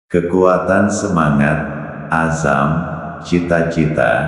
Kekuatan semangat, azam, cita-cita,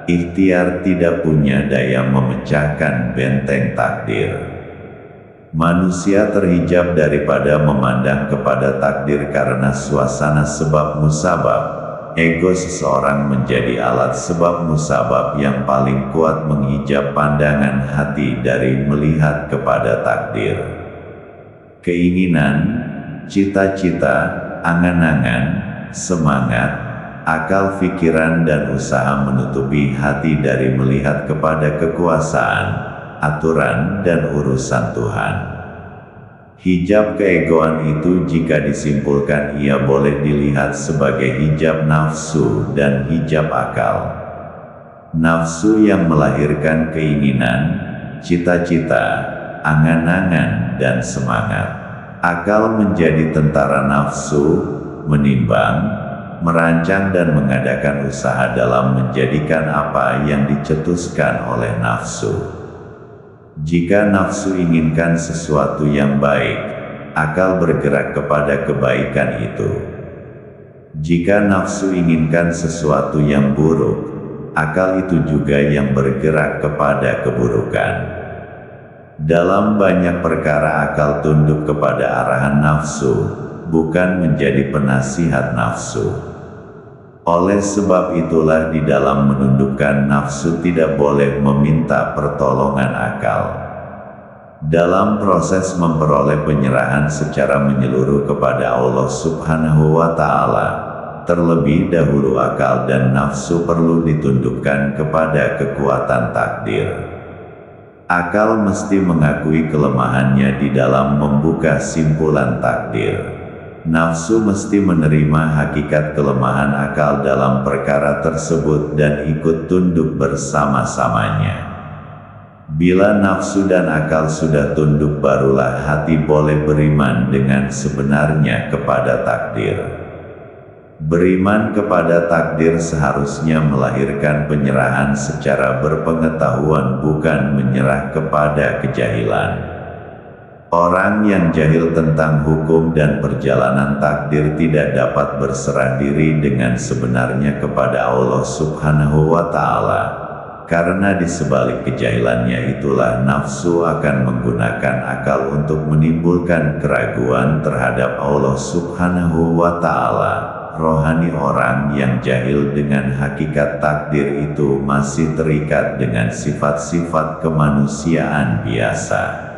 ikhtiar tidak punya daya memecahkan benteng takdir. Manusia terhijab daripada memandang kepada takdir karena suasana sebab musabab. Ego seseorang menjadi alat sebab musabab yang paling kuat menghijab pandangan hati dari melihat kepada takdir. Keinginan, cita-cita, angan-angan, semangat, akal pikiran dan usaha menutupi hati dari melihat kepada kekuasaan, aturan dan urusan Tuhan. Hijab keegoan itu jika disimpulkan ia boleh dilihat sebagai hijab nafsu dan hijab akal. Nafsu yang melahirkan keinginan, cita-cita, angan-angan dan semangat. Akal menjadi tentara nafsu, menimbang, merancang dan mengadakan usaha dalam menjadikan apa yang dicetuskan oleh nafsu. Jika nafsu inginkan sesuatu yang baik, akal bergerak kepada kebaikan itu. Jika nafsu inginkan sesuatu yang buruk, akal itu juga yang bergerak kepada keburukan. Dalam banyak perkara akal tunduk kepada arahan nafsu, bukan menjadi penasihat nafsu. Oleh sebab itulah di dalam menundukkan nafsu tidak boleh meminta pertolongan akal. Dalam proses memperoleh penyerahan secara menyeluruh kepada Allah Subhanahu wa Ta'ala, terlebih dahulu akal dan nafsu perlu ditundukkan kepada kekuatan takdir. Akal mesti mengakui kelemahannya di dalam membuka simpulan takdir. Nafsu mesti menerima hakikat kelemahan akal dalam perkara tersebut dan ikut tunduk bersama-samanya. Bila nafsu dan akal sudah tunduk, barulah hati boleh beriman dengan sebenarnya kepada takdir. Beriman kepada takdir seharusnya melahirkan penyerahan secara berpengetahuan, bukan menyerah kepada kejahilan. Orang yang jahil tentang hukum dan perjalanan takdir tidak dapat berserah diri dengan sebenarnya kepada Allah Subhanahu wa Ta'ala, karena di sebalik kejahilannya itulah nafsu akan menggunakan akal untuk menimbulkan keraguan terhadap Allah Subhanahu wa Ta'ala. Rohani orang yang jahil dengan hakikat takdir itu masih terikat dengan sifat-sifat kemanusiaan biasa.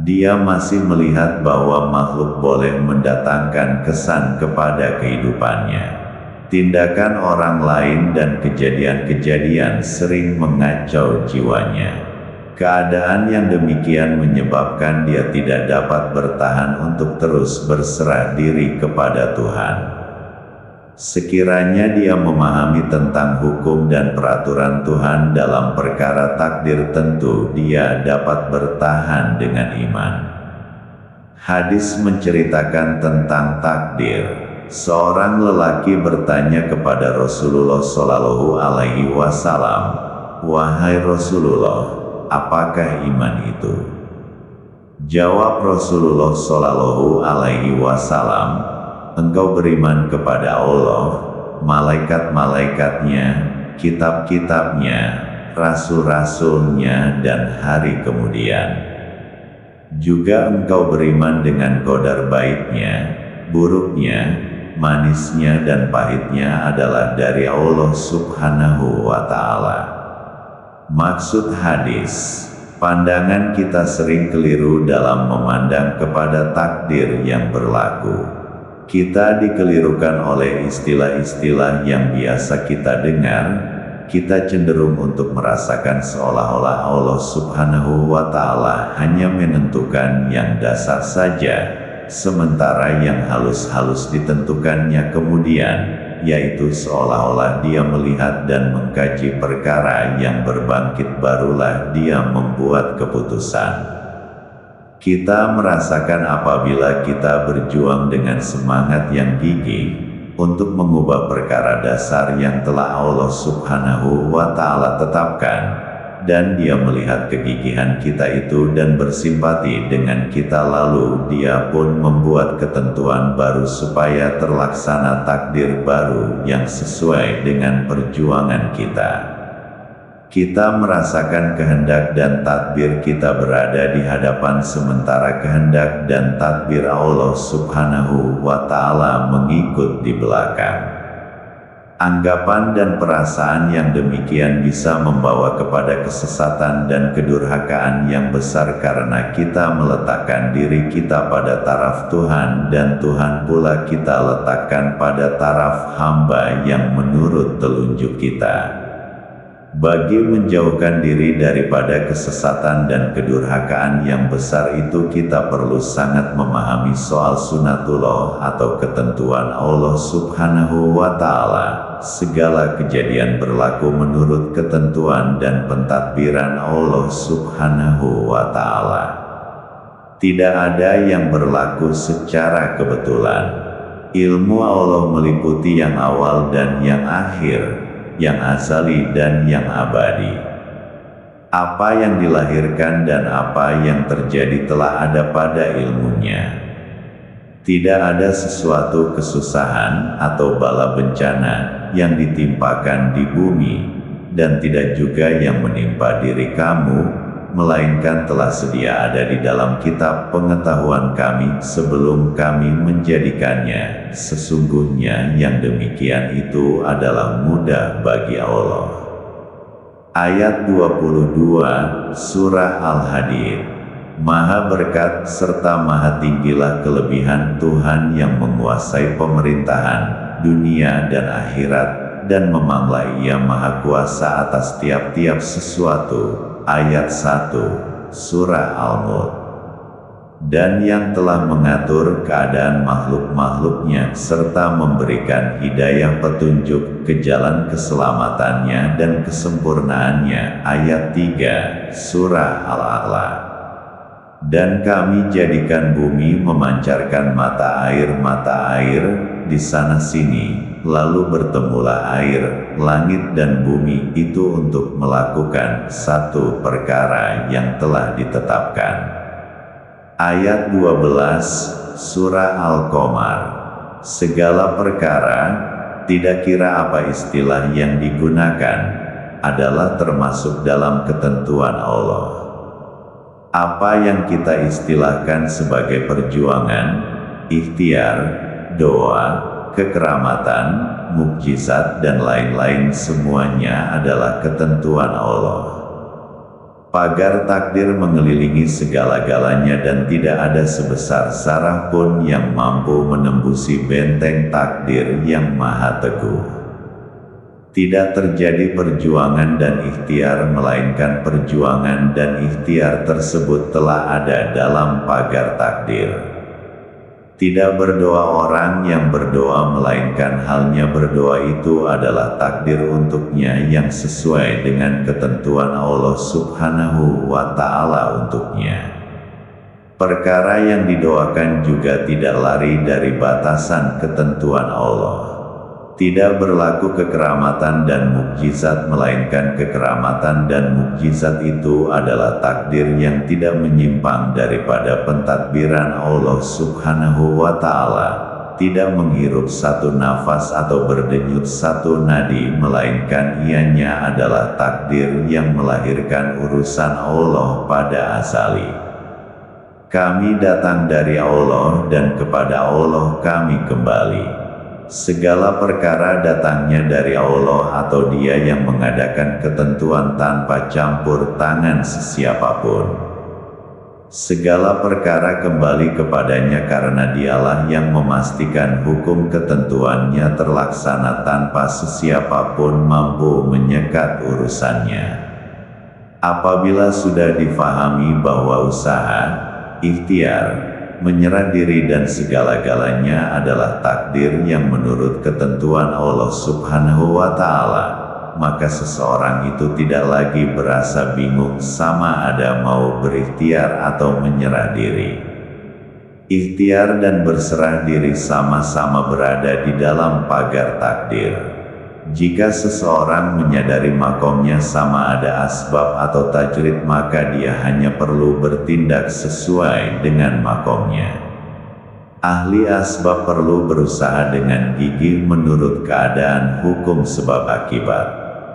Dia masih melihat bahwa makhluk boleh mendatangkan kesan kepada kehidupannya. Tindakan orang lain dan kejadian-kejadian sering mengacau jiwanya. Keadaan yang demikian menyebabkan dia tidak dapat bertahan untuk terus berserah diri kepada Tuhan. Sekiranya dia memahami tentang hukum dan peraturan Tuhan dalam perkara takdir, tentu dia dapat bertahan dengan iman. Hadis menceritakan tentang takdir. Seorang lelaki bertanya kepada Rasulullah Shallallahu Alaihi Wasallam, "Wahai Rasulullah, apakah iman itu?" Jawab Rasulullah Shallallahu Alaihi Wasallam, "Engkau beriman kepada Allah, malaikat-malaikatnya, kitab-kitabnya, rasul-rasulnya dan hari kemudian. Juga engkau beriman dengan qadar baiknya, buruknya, manisnya dan pahitnya adalah dari Allah Subhanahu wa Ta'ala." Maksud hadis, pandangan kita sering keliru dalam memandang kepada takdir yang berlaku. Kita dikelirukan oleh istilah-istilah yang biasa kita dengar. Kita cenderung untuk merasakan seolah-olah Allah Subhanahu wa Ta'ala hanya menentukan yang dasar saja, sementara yang halus-halus ditentukannya kemudian, yaitu seolah-olah dia melihat dan mengkaji perkara yang berbangkit, barulah dia membuat keputusan. Kita merasakan apabila kita berjuang dengan semangat yang gigih untuk mengubah perkara dasar yang telah Allah Subhanahu wa Ta'ala tetapkan, dan Dia melihat kegigihan kita itu dan bersimpati dengan kita, lalu Dia pun membuat ketentuan baru supaya terlaksana takdir baru yang sesuai dengan perjuangan kita. Kita merasakan kehendak dan tadbir kita berada di hadapan, sementara kehendak dan tadbir Allah Subhanahu wa Ta'ala mengikut di belakang. Anggapan dan perasaan yang demikian bisa membawa kepada kesesatan dan kedurhakaan yang besar karena kita meletakkan diri kita pada taraf Tuhan dan Tuhan pula kita letakkan pada taraf hamba yang menurut telunjuk kita. Bagi menjauhkan diri daripada kesesatan dan kedurhakaan yang besar itu, kita perlu sangat memahami soal sunatullah atau ketentuan Allah Subhanahu wa Ta'ala. Segala kejadian berlaku menurut ketentuan dan pentadbiran Allah Subhanahu wa Ta'ala. Tidak ada yang berlaku secara kebetulan. Ilmu Allah meliputi yang awal dan yang akhir, yang azali dan yang abadi. Apa yang dilahirkan dan apa yang terjadi telah ada pada ilmunya. Tidak ada sesuatu kesusahan atau bala bencana yang ditimpakan di bumi, dan tidak juga yang menimpa diri kamu, melainkan telah sedia ada di dalam kitab pengetahuan kami sebelum kami menjadikannya. Sesungguhnya yang demikian itu adalah mudah bagi Allah. Ayat 22, Surah Al-Hadid. Maha berkat serta maha tinggilah kelebihan Tuhan yang menguasai pemerintahan dunia dan akhirat, dan memanglah Ia maha kuasa atas tiap-tiap sesuatu. Ayat 1, Surah Al-Mulk. Dan yang telah mengatur keadaan makhluk-makhluknya serta memberikan hidayah petunjuk ke jalan keselamatannya dan kesempurnaannya. Ayat 3, Surah Al-A'la. Dan kami jadikan bumi memancarkan mata air di sana-sini, lalu bertemulah air, langit dan bumi itu untuk melakukan satu perkara yang telah ditetapkan. Ayat 12, Surah Al-Qamar. Segala perkara, tidak kira apa istilah yang digunakan, adalah termasuk dalam ketentuan Allah. Apa yang kita istilahkan sebagai perjuangan, ikhtiar, doa, kekeramatan, mukjizat dan lain-lain semuanya adalah ketentuan Allah. Pagar takdir mengelilingi segala-galanya dan tidak ada sebesar zarah pun yang mampu menembusi benteng takdir yang maha teguh. Tidak terjadi perjuangan dan ikhtiar, melainkan perjuangan dan ikhtiar tersebut telah ada dalam pagar takdir. Tidak berdoa orang yang berdoa, melainkan halnya berdoa itu adalah takdir untuknya yang sesuai dengan ketentuan Allah Subhanahu wa Ta'ala untuknya. Perkara yang didoakan juga tidak lari dari batasan ketentuan Allah. Tidak berlaku kekeramatan dan mukjizat, melainkan kekeramatan dan mukjizat itu adalah takdir yang tidak menyimpang daripada pentadbiran Allah Subhanahu wa Ta'ala. Tidak menghirup satu nafas atau berdenyut satu nadi, melainkan ianya adalah takdir yang melahirkan urusan Allah pada azali. Kami datang dari Allah dan kepada Allah kami kembali. Segala perkara datangnya dari Allah atau Dia yang mengadakan ketentuan tanpa campur tangan sesiapapun. Segala perkara kembali kepadanya karena Dialah yang memastikan hukum ketentuannya terlaksana tanpa sesiapapun mampu menyekat urusannya. Apabila sudah difahami bahwa usaha, ikhtiar, menyerah diri dan segala-galanya adalah takdir yang menurut ketentuan Allah Subhanahu wa Ta'ala, maka seseorang itu tidak lagi berasa bingung sama ada mau berikhtiar atau menyerah diri. Ikhtiar dan berserah diri sama-sama berada di dalam pagar takdir. Jika seseorang menyadari makomnya sama ada asbab atau tajrid, maka dia hanya perlu bertindak sesuai dengan makomnya. Ahli asbab perlu berusaha dengan gigih menurut keadaan hukum sebab akibat.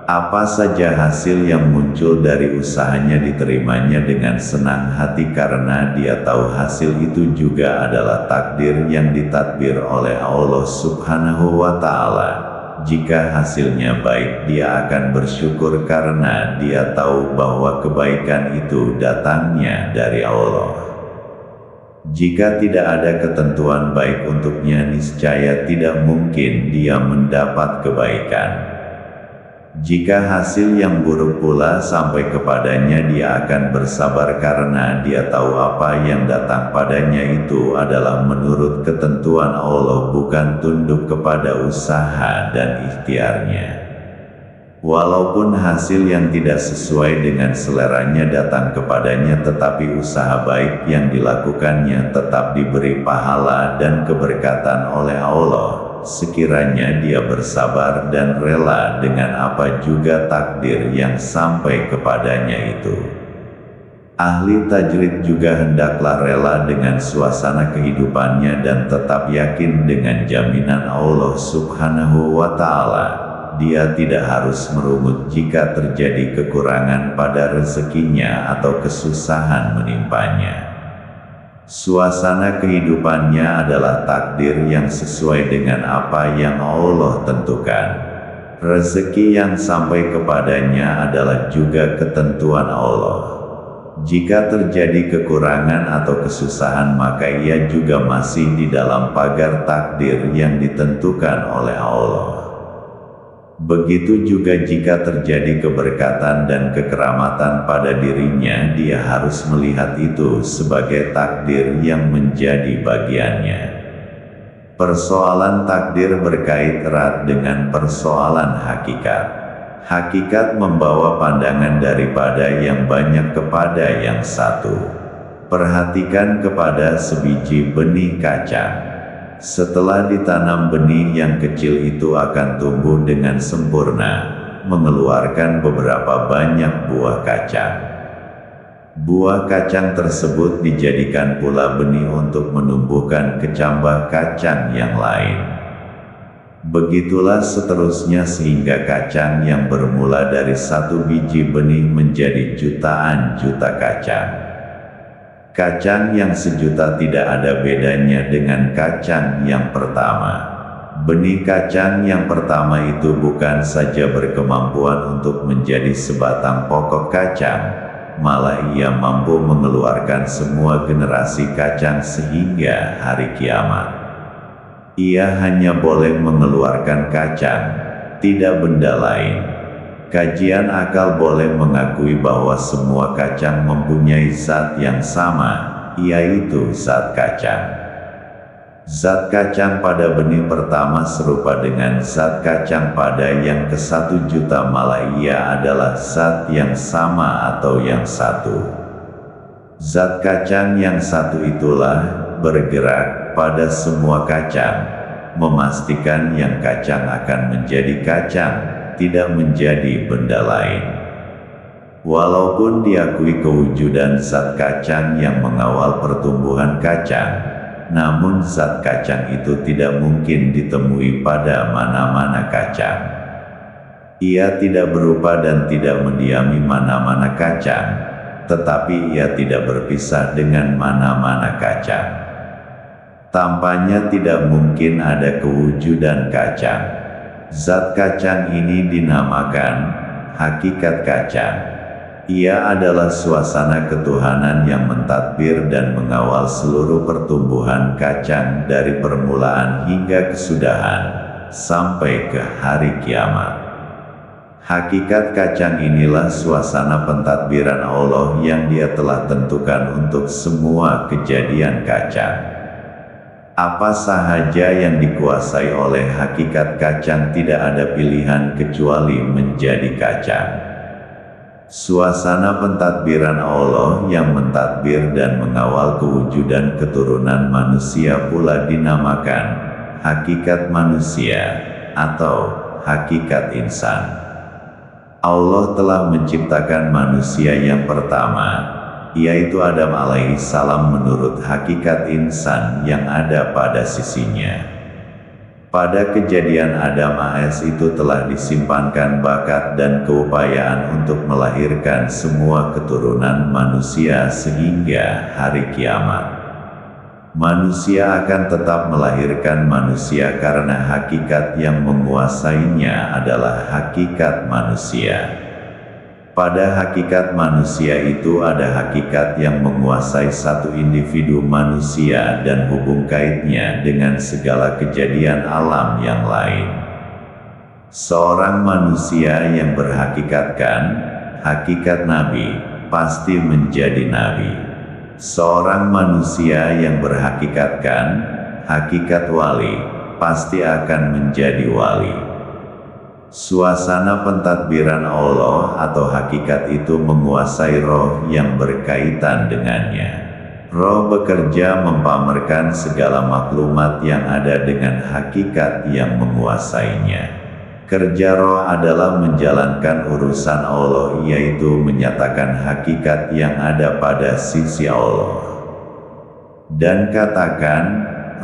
Apa saja hasil yang muncul dari usahanya diterimanya dengan senang hati karena dia tahu hasil itu juga adalah takdir yang ditadbir oleh Allah Subhanahu wa Ta'ala. Jika hasilnya baik, dia akan bersyukur karena dia tahu bahwa kebaikan itu datangnya dari Allah. Jika tidak ada ketentuan baik untuknya, niscaya tidak mungkin dia mendapat kebaikan. Jika hasil yang buruk pula sampai kepadanya, dia akan bersabar karena dia tahu apa yang datang padanya itu adalah menurut ketentuan Allah, bukan tunduk kepada usaha dan ikhtiarnya. Walaupun hasil yang tidak sesuai dengan seleranya datang kepadanya, tetapi usaha baik yang dilakukannya tetap diberi pahala dan keberkatan oleh Allah, sekiranya dia bersabar dan rela dengan apa juga takdir yang sampai kepadanya itu. Ahli tajrid juga hendaklah rela dengan suasana kehidupannya dan tetap yakin dengan jaminan Allah Subhanahu wa Ta'ala. Dia tidak harus merungut jika terjadi kekurangan pada rezekinya atau kesusahan menimpanya. Suasana kehidupannya adalah takdir yang sesuai dengan apa yang Allah tentukan. Rezeki yang sampai kepadanya adalah juga ketentuan Allah. Jika terjadi kekurangan atau kesusahan, maka ia juga masih di dalam pagar takdir yang ditentukan oleh Allah. Begitu juga jika terjadi keberkatan dan kekeramatan pada dirinya, dia harus melihat itu sebagai takdir yang menjadi bagiannya. Persoalan takdir berkait erat dengan persoalan hakikat. Hakikat membawa pandangan daripada yang banyak kepada yang satu. Perhatikan kepada sebiji benih kacang. Setelah ditanam, benih yang kecil itu akan tumbuh dengan sempurna, mengeluarkan beberapa banyak buah kacang. Buah kacang tersebut dijadikan pula benih untuk menumbuhkan kecambah kacang yang lain. Begitulah seterusnya sehingga kacang yang bermula dari satu biji benih menjadi jutaan juta kacang. Kacang yang sejuta tidak ada bedanya dengan kacang yang pertama. Benih kacang yang pertama itu bukan saja berkemampuan untuk menjadi sebatang pokok kacang, malah ia mampu mengeluarkan semua generasi kacang sehingga hari kiamat. Ia hanya boleh mengeluarkan kacang, tidak benda lain. Kajian akal boleh mengakui bahwa semua kacang mempunyai zat yang sama, yaitu zat kacang. Zat kacang pada benih pertama serupa dengan zat kacang pada yang ke-1 juta, malah ia adalah zat yang sama atau yang satu. Zat kacang yang satu itulah bergerak pada semua kacang, memastikan yang kacang akan menjadi kacang, tidak menjadi benda lain. Walaupun diakui kewujudan zat kacang yang mengawal pertumbuhan kacang, namun zat kacang itu tidak mungkin ditemui pada mana-mana kacang. Ia tidak berupa dan tidak mendiami mana-mana kacang, tetapi ia tidak berpisah dengan mana-mana kacang. Tampaknya tidak mungkin ada kewujudan kacang. Zat kacang ini dinamakan hakikat kacang. Ia adalah suasana ketuhanan yang mentadbir dan mengawal seluruh pertumbuhan kacang dari permulaan hingga kesudahan, sampai ke hari kiamat. Hakikat kacang inilah suasana pentadbiran Allah yang Dia telah tentukan untuk semua kejadian kacang. Apa sahaja yang dikuasai oleh hakikat kacang tidak ada pilihan kecuali menjadi kacang. Suasana pentadbiran Allah yang mentadbir dan mengawal kewujudan keturunan manusia pula dinamakan hakikat manusia atau hakikat insan. Allah telah menciptakan manusia yang pertama, yaitu Adam alaihissalam menurut hakikat insan yang ada pada sisinya. Pada kejadian Adam AS itu telah disimpankan bakat dan keupayaan untuk melahirkan semua keturunan manusia sehingga hari kiamat. Manusia akan tetap melahirkan manusia karena hakikat yang menguasainya adalah hakikat manusia. Pada hakikat manusia itu ada hakikat yang menguasai satu individu manusia dan hubung kaitnya dengan segala kejadian alam yang lain. Seorang manusia yang berhakikatkan hakikat nabi, pasti menjadi nabi. Seorang manusia yang berhakikatkan hakikat wali, pasti akan menjadi wali. Suasana pentadbiran Allah atau hakikat itu menguasai roh yang berkaitan dengannya. Roh bekerja mempamerkan segala maklumat yang ada dengan hakikat yang menguasainya. Kerja roh adalah menjalankan urusan Allah, yaitu menyatakan hakikat yang ada pada sisi Allah. Dan katakan,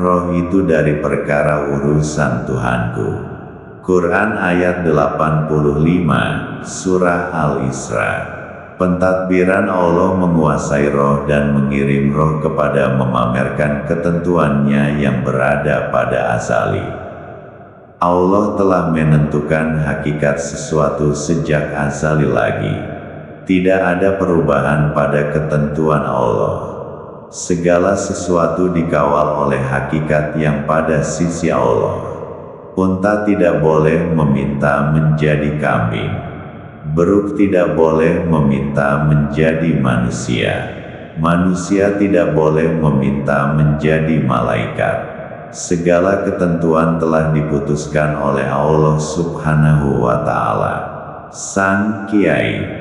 roh itu dari perkara urusan Tuhanku. Quran ayat 85, Surah Al-Isra. Pentadbiran Allah menguasai roh dan mengirim roh kepada memamerkan ketentuannya yang berada pada azali. Allah telah menentukan hakikat sesuatu sejak azali lagi. Tidak ada perubahan pada ketentuan Allah. Segala sesuatu dikawal oleh hakikat yang pada sisi Allah. Unta tidak boleh meminta menjadi kambing. Beruk tidak boleh meminta menjadi manusia. Manusia tidak boleh meminta menjadi malaikat. Segala ketentuan telah diputuskan oleh Allah Subhanahu wa Ta'ala. Sang Kiai